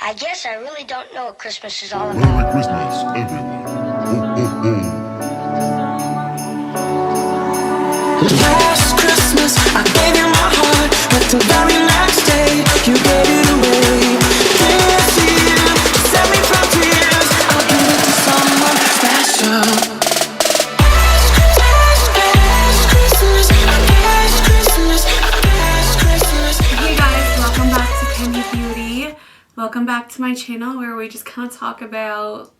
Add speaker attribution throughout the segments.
Speaker 1: I guess I really don't know what Christmas is all about.
Speaker 2: Merry Christmas, everyone. Ho, ho, ho.
Speaker 3: Last Christmas, I gave you my heart, but the very next day, you gave it away. This year, set me from tears, I'll give it to someone special.
Speaker 4: Hey guys, welcome back to Kendi Beauty. Welcome back to my channel where we just kind of talk about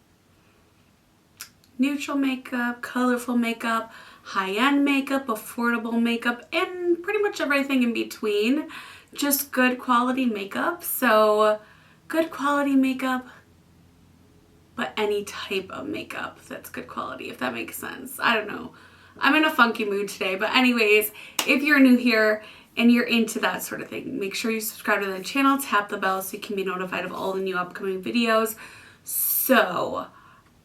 Speaker 4: neutral makeup, colorful makeup, high-end makeup, affordable makeup, and pretty much everything in between. Just good quality makeup. So good quality makeup, but any type of makeup that's good quality, if that makes sense. I don't know. I'm in a funky mood today, but anyways, if you're new here and you're into that sort of thing, make sure you subscribe to the channel, tap the bell so you can be notified of all the new upcoming videos. So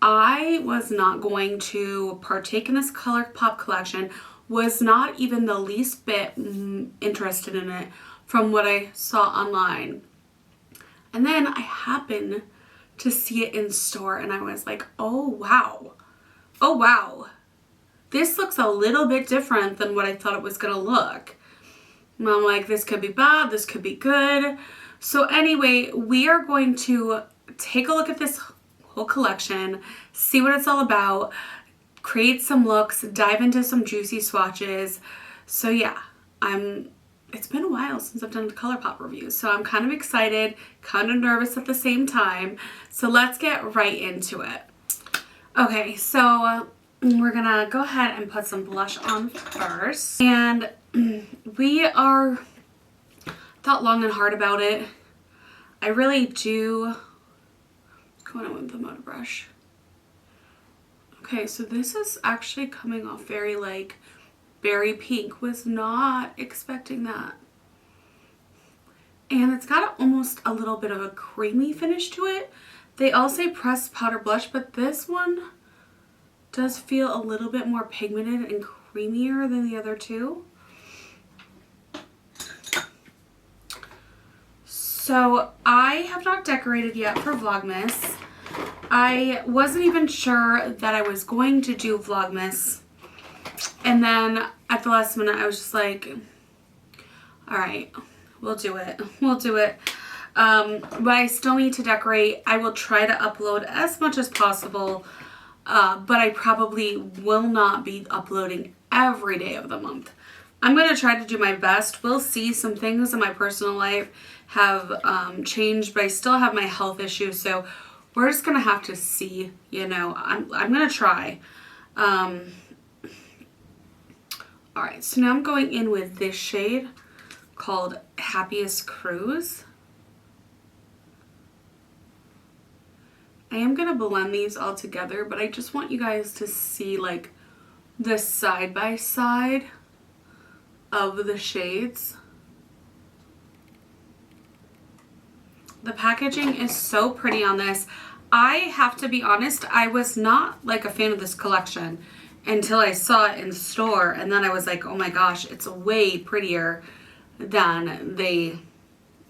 Speaker 4: I was not going to partake in this Colourpop collection, was not even the least bit interested in it from what I saw online. And then I happened to see it in store and I was like, oh wow, oh wow. This looks a little bit different than what I thought it was gonna look. And I'm like, this could be bad, this could be good. So anyway, we are going to take a look at this whole collection, see what it's all about, create some looks, dive into some juicy swatches. So yeah, it's been a while since I've done a Colourpop review, so I'm kind of excited, kind of nervous at the same time. So let's get right into it. Okay, so we're gonna go ahead and put some blush on first. And we are thought long and hard about it. I really do. Going on with the motor brush. Okay, so this is actually coming off very like berry pink. Was not expecting that. And it's got almost a little bit of a creamy finish to it. They all say pressed powder blush, but this one does feel a little bit more pigmented and creamier than the other two. So I have not decorated yet for Vlogmas. I wasn't even sure that I was going to do Vlogmas. And then at the last minute I was just like, all right, we'll do it. We'll do it. But I still need to decorate. I will try to upload as much as possible. But I probably will not be uploading every day of the month. I'm going to try to do my best. We'll see. Some things in my personal life have changed, but I still have my health issues, so we're just going to have to see, you know. I'm going to try. Alright, so now I'm going in with this shade called Happiest Cruise. I am going to blend these all together, but I just want you guys to see like the side by side of the shades. The packaging is so pretty on this. I have to be honest, I was not like a fan of this collection until I saw it in store, and then I was like, oh my gosh, it's way prettier than they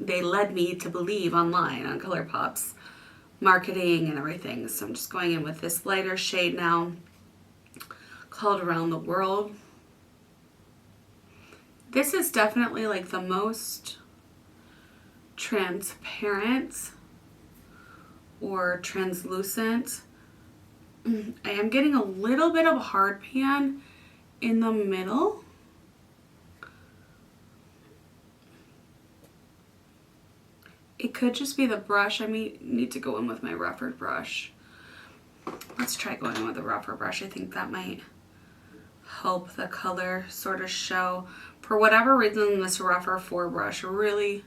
Speaker 4: led me to believe online on Colourpop's marketing and everything. So I'm just going in with this lighter shade now called Around the World. This is definitely like the most transparent or translucent. I am getting a little bit of a hard pan in the middle. It could just be the brush. I need to go in with my rougher brush. Let's try going in with a rougher brush. I think that might help the color sort of show. For whatever reason, this rougher 4 brush really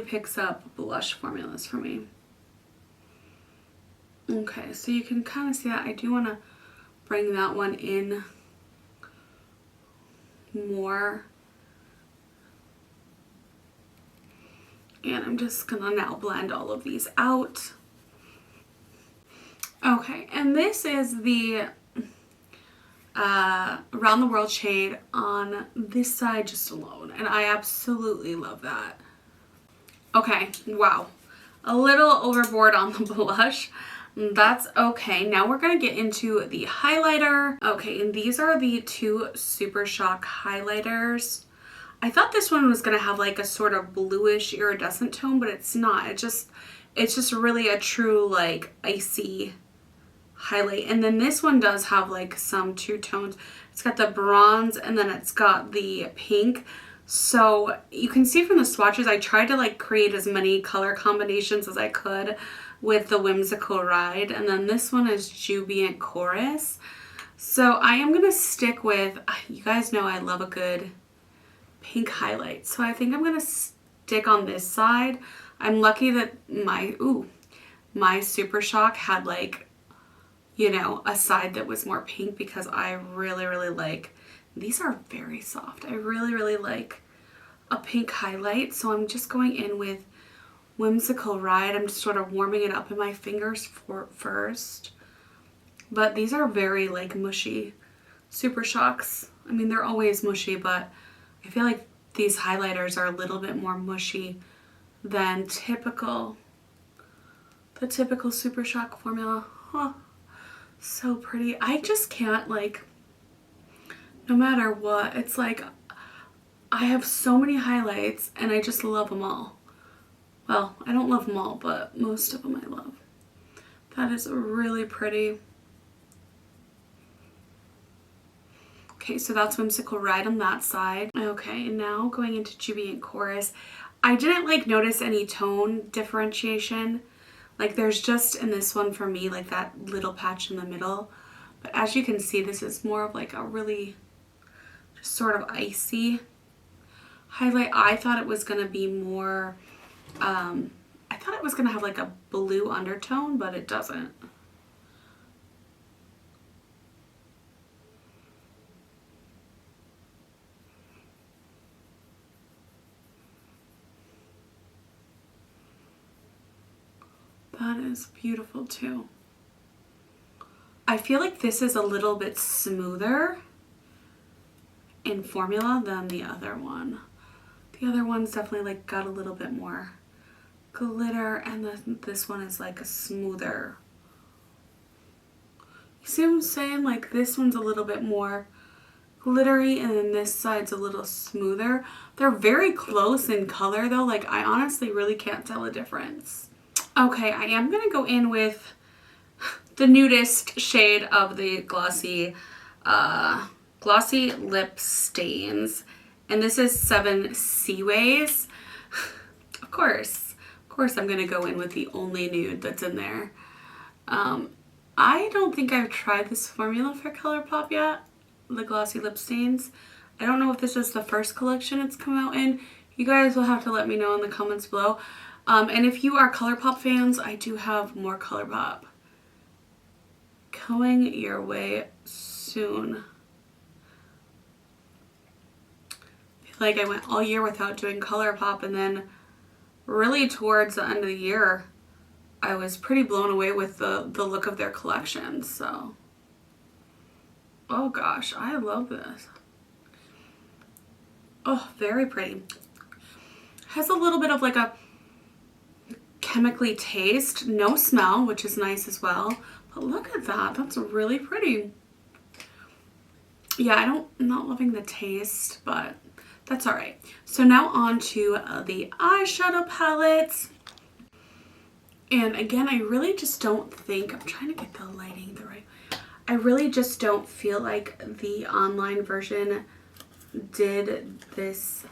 Speaker 4: picks up blush formulas for me. Okay, so you can kind of see that. I do want to bring that one in more. And I'm just gonna now blend all of these out. Okay, and this is the Around the World shade on this side just alone, and I absolutely love that. Okay, wow. A little overboard on the blush. That's okay. Now we're going to get into the highlighter. Okay, and these are the two Super Shock highlighters. I thought this one was going to have like a sort of bluish iridescent tone, but it's not. It's just really a true like icy highlight. And then this one does have like some two tones. It's got the bronze and then it's got the pink. So you can see from the swatches, I tried to like create as many color combinations as I could with the Whimsical Ride. And then this one is Jubilant Chorus. So I am going to stick with, you guys know I love a good pink highlight. So I think I'm going to stick on this side. I'm lucky that my Super Shock had like, you know, a side that was more pink because I really, really like, these are very soft. I really, really like a pink highlight. So I'm just going in with Whimsical Ride. I'm just sort of warming it up in my fingers first. But these are very like mushy Super Shocks. I mean, they're always mushy, but I feel like these highlighters are a little bit more mushy than the typical Super Shock formula. Huh. So pretty. I just can't, like, no matter what, it's like I have so many highlights and I just love them all. Well, I don't love them all, but most of them I love. That is really pretty. Okay, so that's Whimsical Ride on that side. Okay, and now going into Jubilant Chorus. I didn't like notice any tone differentiation. Like there's just in this one for me like that little patch in the middle. But as you can see, this is more of like a really just sort of icy highlight. I thought it was going to be more, I thought it was going to have like a blue undertone, but it doesn't. That is beautiful too. I feel like this is a little bit smoother in formula than the other one. The other one's definitely like got a little bit more glitter, and this one is like a smoother. You see what I'm saying? Like this one's a little bit more glittery and then this side's a little smoother. They're very close in color though. Like I honestly really can't tell a difference. Okay, I am gonna go in with the nudist shade of the glossy lip stains, and this is 7 Seaways. Of course I'm gonna go in with the only nude that's in there. I don't think I've tried this formula for Colourpop yet, the glossy lip stains. I don't know if this is the first collection it's come out in. You guys will have to let me know in the comments below. And if you are Colourpop fans, I do have more Colourpop coming your way soon. I feel like I went all year without doing Colourpop, and then really towards the end of the year, I was pretty blown away with the look of their collection. So, oh gosh, I love this. Oh, very pretty. Has a little bit of like a chemically taste, no smell, which is nice as well. But look at that, that's really pretty. Yeah, I'm not loving the taste, but that's all right. So now on to the eyeshadow palettes. And again, I really just don't think, I'm trying to get the lighting the right way. I really just don't feel like the online version did this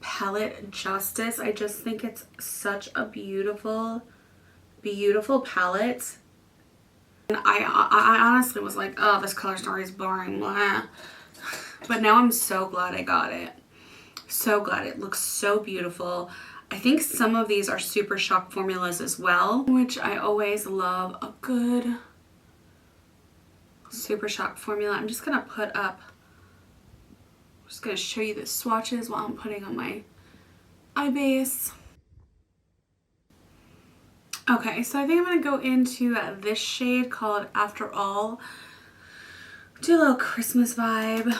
Speaker 4: palette justice. I just think it's such a beautiful, beautiful palette. And I honestly was like, oh, this color story is boring. Blah. But now I'm so glad I got it. So glad. It looks so beautiful. I think some of these are Super Shock formulas as well, which I always love a good Super Shock formula. I'm just gonna put up, I'm just gonna show you the swatches while I'm putting on my eye base. Okay, so I think I'm gonna go into this shade called After All. Do a little Christmas vibe.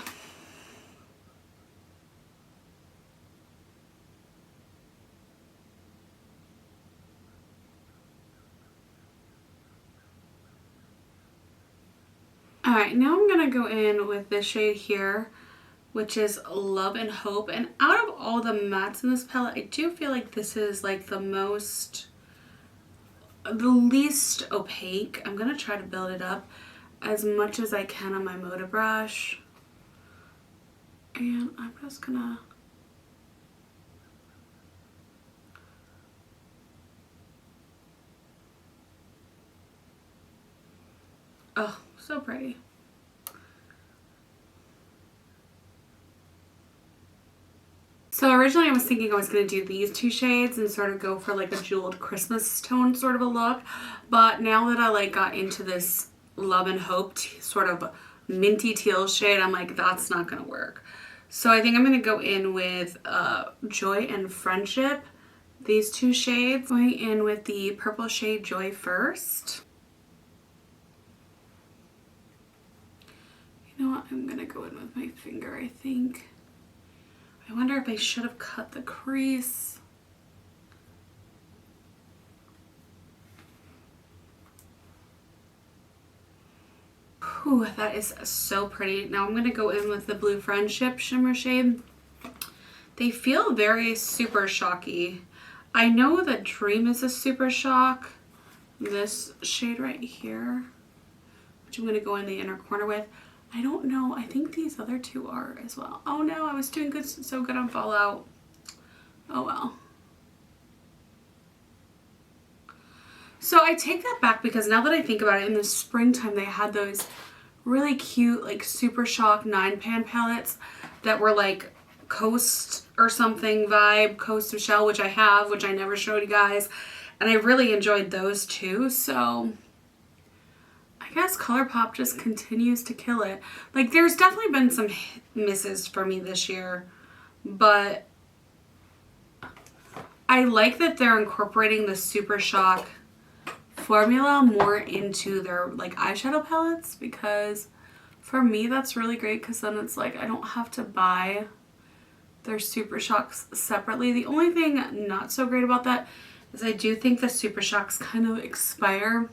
Speaker 4: Alright, now I'm going to go in with this shade here, which is Love and Hope. And out of all the mattes in this palette, I do feel like this is like the least opaque. I'm going to try to build it up as much as I can on my Moda brush. And I'm just going to... Oh, so pretty. So originally I was thinking I was going to do these two shades and sort of go for like a jeweled Christmas tone sort of a look. But now that I like got into this Love and Hope sort of minty teal shade, I'm like, that's not going to work. So I think I'm going to go in with Joy and Friendship. These two shades. Going in with the purple shade Joy first. You know what? I'm going to go in with my finger, I think. I wonder if I should have cut the crease. Whew, that is so pretty. Now I'm going to go in with the Blue Friendship shimmer shade. They feel very Super Shocky. I know that Dream is a Super Shock. This shade right here, which I'm going to go in the inner corner with. I don't know. I think these other two are as well. Oh no, I was doing so good on Fallout. Oh well. So I take that back because now that I think about it, in the springtime they had those really cute like Super Shock 9-pan palettes that were like Coast or something vibe, Coast of Shell, which I have, which I never showed you guys. And I really enjoyed those too. So I guess Colourpop just continues to kill it. Like, there's definitely been some misses for me this year, but I like that they're incorporating the Super Shock formula more into their, like, eyeshadow palettes, because for me that's really great because then it's like I don't have to buy their Super Shocks separately. The only thing not so great about that is I do think the Super Shocks kind of expire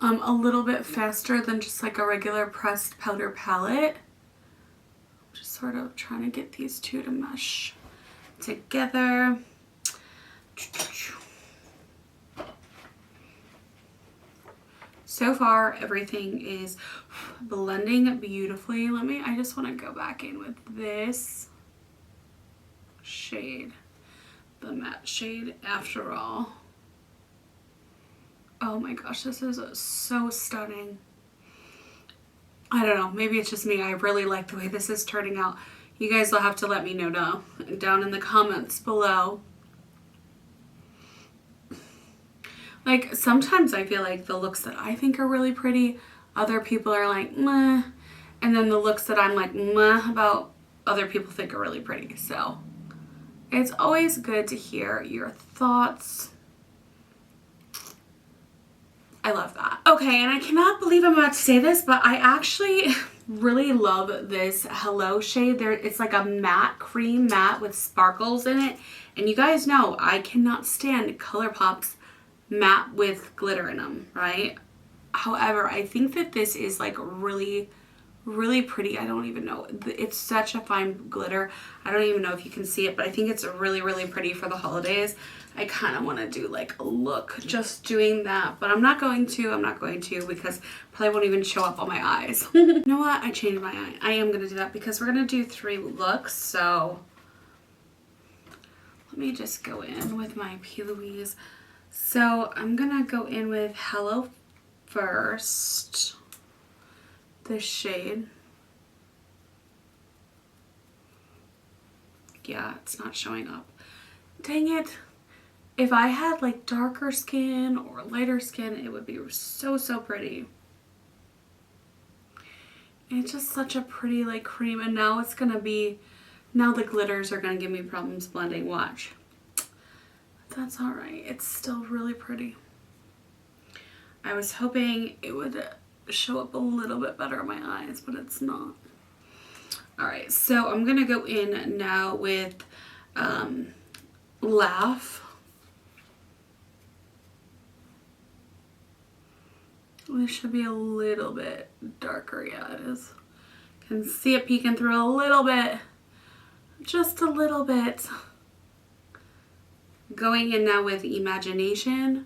Speaker 4: a little bit faster than just like a regular pressed powder palette. I'm just sort of trying to get these two to mesh together. So far everything is blending beautifully. I just want to go back in with this shade, the matte shade After All. Oh my gosh, this is so stunning. I don't know, maybe it's just me. I really like the way this is turning out. You guys will have to let me know down in the comments below. Like, sometimes I feel like the looks that I think are really pretty, other people are like, meh. And then the looks that I'm like, meh about, other people think are really pretty. So, it's always good to hear your thoughts. I love that. Okay, and I cannot believe I'm about to say this, but I actually really love this Hello shade. It's like a matte, cream matte with sparkles in it. And you guys know I cannot stand Colourpop's matte with glitter in them, right? However, I think that this is like really, really pretty. I don't even know. It's such a fine glitter. I don't even know if you can see it, but I think it's really, really pretty for the holidays. I kind of want to do like a look just doing that, but I'm not going to because probably won't even show up on my eyes. You know what? I changed my eye. I am going to do that because we're going to do 3 looks. So let me just go in with my Louise. So I'm going to go in with Hello first. This shade. Yeah, it's not showing up. Dang it. If I had like darker skin or lighter skin, it would be so, so pretty. It's just such a pretty like cream, and now it's gonna be, now the glitters are gonna give me problems blending, watch. But that's alright, it's still really pretty. I was hoping it would show up a little bit better in my eyes, but it's not. Alright, so I'm gonna go in now with Laugh. This should be a little bit darker. Yeah, it is. Can see it peeking through a little bit. Just a little bit. Going in now with imagination.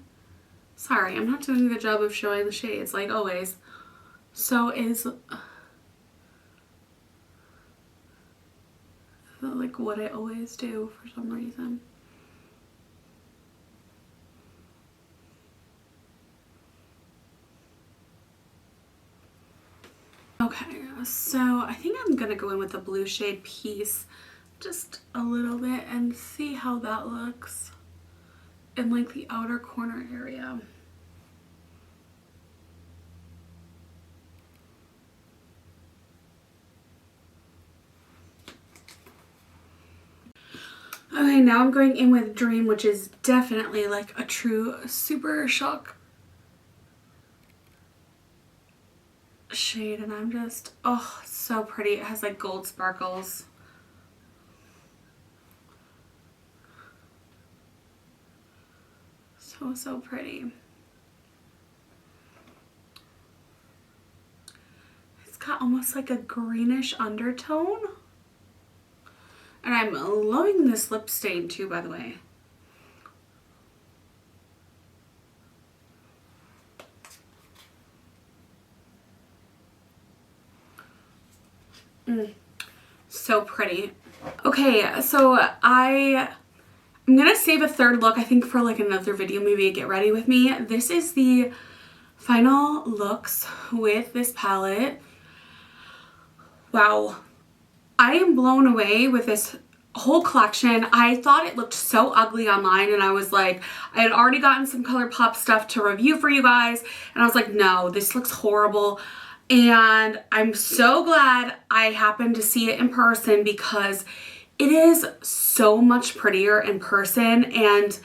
Speaker 4: Sorry, I'm not doing a good job of showing the shades like always. So is like what I always do for some reason. Okay, so I think I'm gonna go in with the blue shade Peace just a little bit and see how that looks in like the outer corner area. Okay, now I'm going in with Dream, which is definitely like a true Super Shock shade, and I'm just, oh, it's so pretty. It has like gold sparkles. So pretty. It's got almost like a greenish undertone. And I'm loving this lip stain too, by the way. So pretty. Okay, so I'm gonna save a third look, I think, for like another video, maybe Get Ready With Me. This is the final looks with this palette. Wow. I am blown away with this whole collection. I thought it looked so ugly online, and I was like, I had already gotten some Colourpop stuff to review for you guys, and I was like, no, this looks horrible. And I'm so glad I happened to see it in person, because it is so much prettier in person. And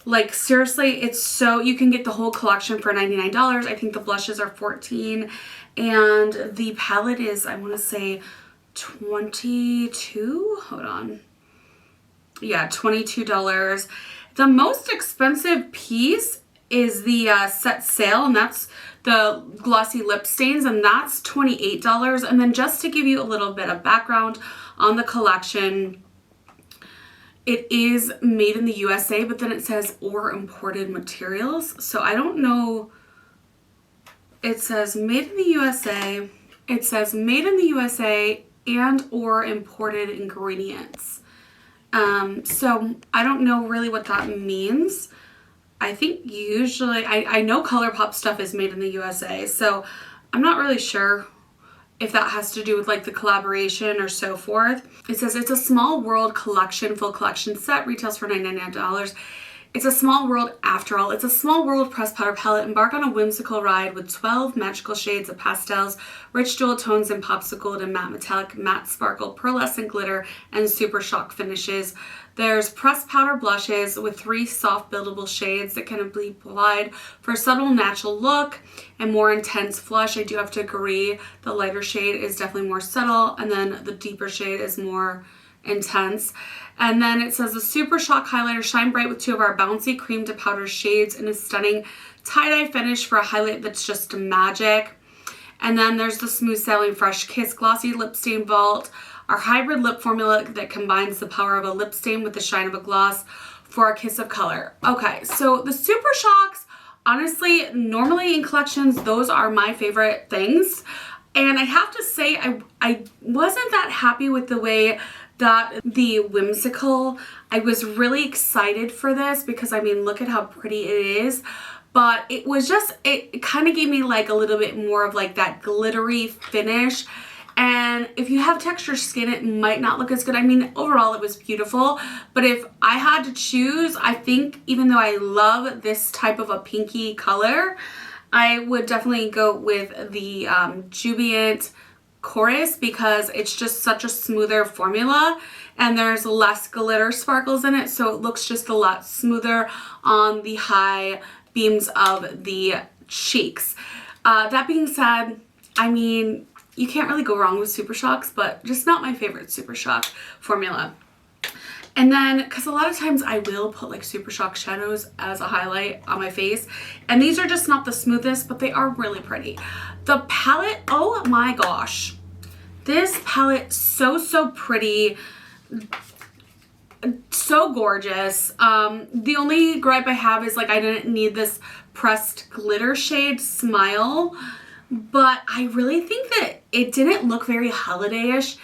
Speaker 4: like, seriously, it's so, you can get the whole collection for $99. I think the blushes are $14, and the palette is, I want to say, $22. Hold on. Yeah, $22. The most expensive piece is the Set Sail, and that's the glossy lip stains, and that's $28. And then just to give you a little bit of background on the collection, it is made in the USA, but then it says or imported materials. So I don't know. It says made in the USA. It says made in the USA and or imported ingredients. So I don't know really what that means. I think usually, I know Colourpop stuff is made in the USA, so I'm not really sure if that has to do with like the collaboration or so forth. It says it's a Small World collection, full collection set, retails for $99. It's a small world after all. It's a small world pressed powder palette. Embark on a whimsical ride with 12 magical shades of pastels, rich dual tones and popsicle and matte metallic, matte sparkle, pearlescent glitter, and super shock finishes. There's pressed powder blushes with 3 soft buildable shades that can be applied for a subtle natural look and more intense flush. I do have to agree, the lighter shade is definitely more subtle, and then the deeper shade is more intense. And then it says the Super Shock highlighter, shine bright with 2 of our bouncy cream to powder shades in a stunning tie-dye finish for a highlight that's just magic. And then there's the Smooth Sailing Fresh Kiss glossy lip stain vault, our hybrid lip formula that combines the power of a lip stain with the shine of a gloss for a kiss of color. Okay, so the Super Shocks, honestly, normally in collections, those are my favorite things. And I have to say, I wasn't that happy with the way that the whimsical, I was really excited for this because, I mean, look at how pretty it is. But it was just, it kind of gave me like a little bit more of like that glittery finish. And if you have texture skin, it might not look as good. I mean, overall it was beautiful. But if I had to choose, I think even though I love this type of a pinky color, I would definitely go with the Jubilant Chorus, because it's just such a smoother formula and there's less glitter sparkles in it, so it looks just a lot smoother on the high beams of the cheeks. That being said, I mean, you can't really go wrong with Super Shocks, but just not my favorite Super Shock formula. And then, because a lot of times I will put like Super Shock shadows as a highlight on my face. And these are just not the smoothest, but they are really pretty. The palette, oh my gosh. This palette, so pretty. So gorgeous. The only gripe I have is like I didn't need this pressed glitter shade Smile. But I really think that it didn't look very holiday-ish,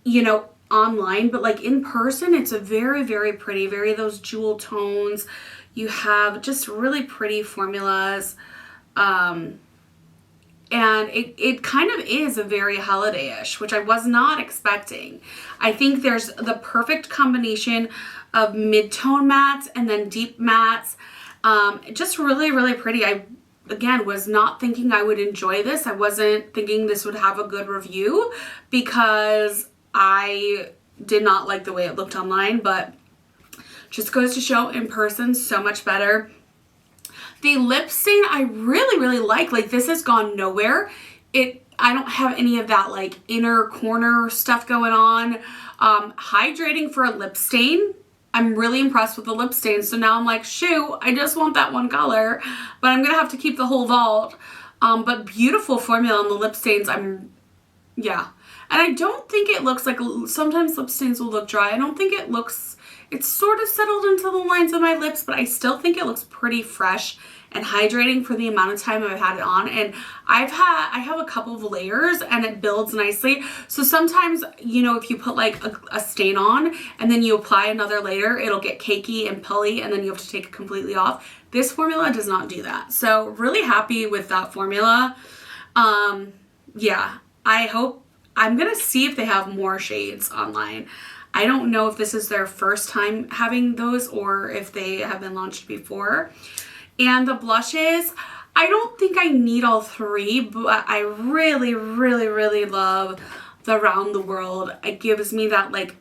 Speaker 4: you know, online, but like in person it's a very pretty, very those jewel tones. You have just really pretty formulas, and it kind of is a very holiday-ish, which I was not expecting. I think there's the perfect combination of mid-tone mattes and then deep mattes. Just really pretty. I again was not thinking I would enjoy this. I wasn't thinking this would have a good review because I did not like the way it looked online, but just goes to show in person so much better. The lip stain I really like. Like this has gone nowhere. I don't have any of that like inner corner stuff going on. Hydrating for a lip stain. I'm really impressed with the lip stain. So now I'm like, shoot, I just want that one color, but I'm gonna have to keep the whole vault. But beautiful formula on the lip stains. Yeah. And I don't think it looks like, sometimes lip stains will look dry. I don't think it looks, it's sort of settled into the lines of my lips, but I still think it looks pretty fresh and hydrating for the amount of time I've had it on. And I have a couple of layers and it builds nicely. So sometimes, you know, if you put like a stain on and then you apply another layer, it'll get cakey and pully and then you have to take it completely off. This formula does not do that. So really happy with that formula. Yeah, I'm gonna see if they have more shades online. I don't know if this is their first time having those or if they have been launched before. And the blushes, I don't think I need all three, but I really love the Round the World. It gives me that like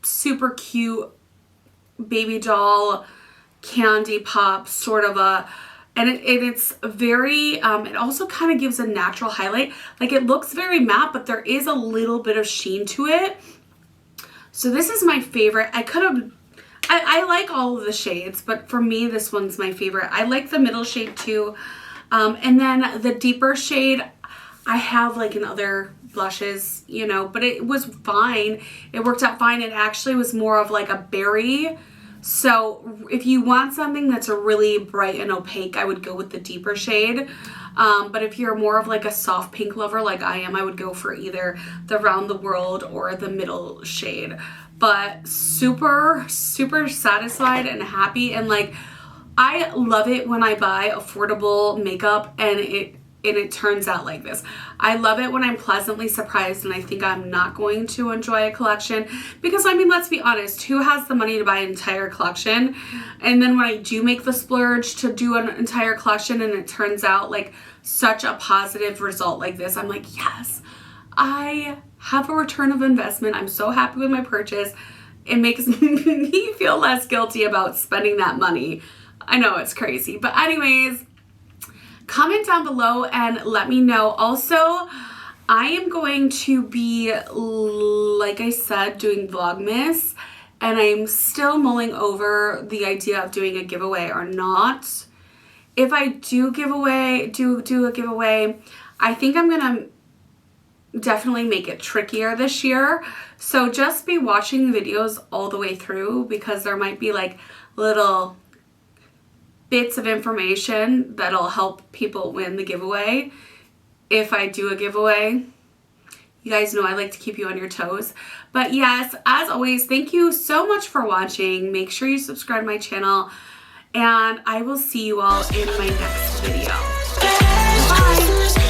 Speaker 4: super cute baby doll candy pop sort of a, and it's very, it also kind of gives a natural highlight. Like it looks very matte, but there is a little bit of sheen to it. So this is my favorite. I like all of the shades, but for me, this one's my favorite. I like the middle shade too. And then the deeper shade, I have like in other blushes, you know, but it was fine. It worked out fine. It actually was more of like a berry. So if you want something that's a really bright and opaque, I would go with the deeper shade. But if you're more of like a soft pink lover like I am, I would go for either the Round the World or the middle shade. But super satisfied and happy, and like I love it when I buy affordable makeup and it turns out like this. I love it when I'm pleasantly surprised and I think I'm not going to enjoy a collection, because I mean, let's be honest, who has the money to buy an entire collection? And then when I do make the splurge to do an entire collection and it turns out like such a positive result like this, I'm like, yes, I have a return of investment. I'm so happy with my purchase. It makes me feel less guilty about spending that money. I know it's crazy, but anyways, comment down below and let me know. Also, I am going to be, like I said, doing Vlogmas, and I'm still mulling over the idea of doing a giveaway or not. If I do do a giveaway, I think I'm gonna definitely make it trickier this year. So just be watching videos all the way through, because there might be like little bits of information that'll help people win the giveaway if I do a giveaway. You guys know I like to keep you on your toes. But yes, as always, thank you so much for watching. Make sure you subscribe to my channel, and I will see you all in my next video. Bye!